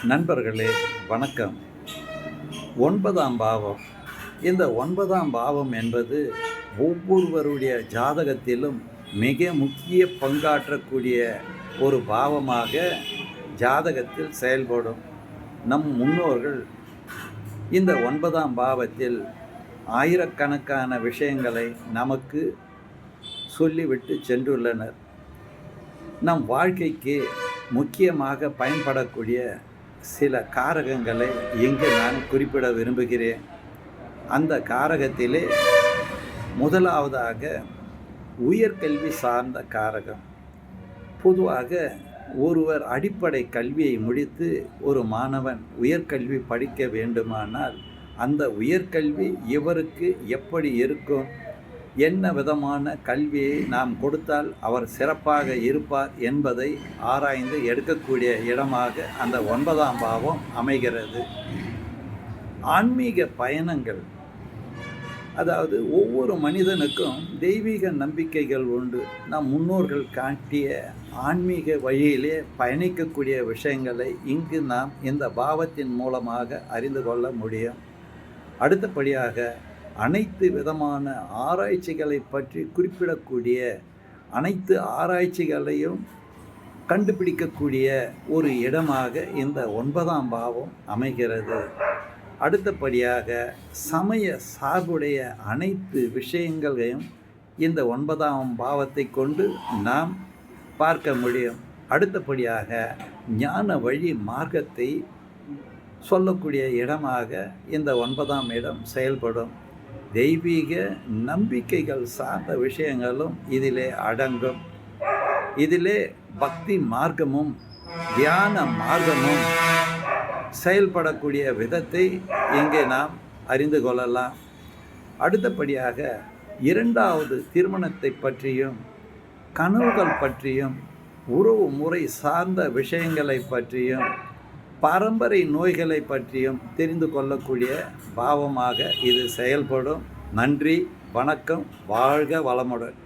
நண்பர்களே, வணக்கம். 9ஆம் பாவம். இந்த 9ஆம் பாவம் என்பது ஒவ்வொருவருடைய ஜாதகத்திலும் மிக முக்கிய பங்காற்றக்கூடிய ஒரு பாவமாக ஜாதகத்தில் செயல்படும். நம் முன்னோர்கள் இந்த 9ஆம் பாவத்தில் ஆயிரக்கணக்கான விஷயங்களை நமக்கு சொல்லிவிட்டு சென்றுள்ளனர். நம் வாழ்க்கைக்கு முக்கியமாக பயன்படக்கூடிய சில காரகங்களை இங்கு நான் குறிப்பிட விரும்புகிறேன். அந்த காரகத்திலே முதலாவதாக உயர்கல்வி சார்ந்த காரகம். பொதுவாக ஒருவர் அடிப்படை கல்வியை முடித்து ஒரு மாணவன் உயர்கல்வி படிக்க வேண்டுமானால் அந்த உயர்கல்வி இவருக்கு எப்படி இருக்கும், என்ன விதமான கல்வியை நாம் கொடுத்தால் அவர் சிறப்பாக இருப்பார் என்பதை ஆராய்ந்து எடுக்கக்கூடிய இடமாக அந்த 9ஆம் பாவம் அமைகிறது. ஆன்மீக பயணங்கள், அதாவது ஒவ்வொரு மனிதனுக்கும் தெய்வீக நம்பிக்கைகள் உண்டு. நம் முன்னோர்கள் காட்டிய ஆன்மீக வழியிலே பயணிக்கக்கூடிய விஷயங்களை இங்கு நாம் இந்த பாவத்தின் மூலமாக அறிந்து கொள்ள முடியும். அடுத்தபடியாக அனைத்து விதமான ஆராய்ச்சிகளை பற்றி குறிப்பிடக்கூடிய, அனைத்து ஆராய்ச்சிகளையும் கண்டுபிடிக்கக்கூடிய ஒரு இடமாக இந்த 9ஆம் பாவம் அமைகிறது. அடுத்தபடியாக சமய சார்புடைய அனைத்து விஷயங்களையும் இந்த 9ஆம் பாவத்தை கொண்டு நாம் பார்க்க முடியும். அடுத்தபடியாக ஞான வழி மார்க்கத்தை சொல்லக்கூடிய இடமாக இந்த 9ஆம் இடம் செயல்படும். தெய்வீக நம்பிக்கைகள் சார்ந்த விஷயங்களும் இதிலே அடங்கும். இதிலே பக்தி மார்க்கமும் தியான மார்க்கமும் செயல்படக்கூடிய விதத்தை இங்கே நாம் அறிந்து கொள்ளலாம். அடுத்தபடியாக இரண்டாவது திருமணத்தை பற்றியும் கனவுகள் பற்றியும் உறவு முறை சார்ந்த விஷயங்களை பற்றியும் பரம்பரை நோய்களை பற்றியும் தெரிந்து கொள்ளக்கூடிய பாவமாக இது செயல்படும். நன்றி, வணக்கம், வாழ்க வளமுடன்.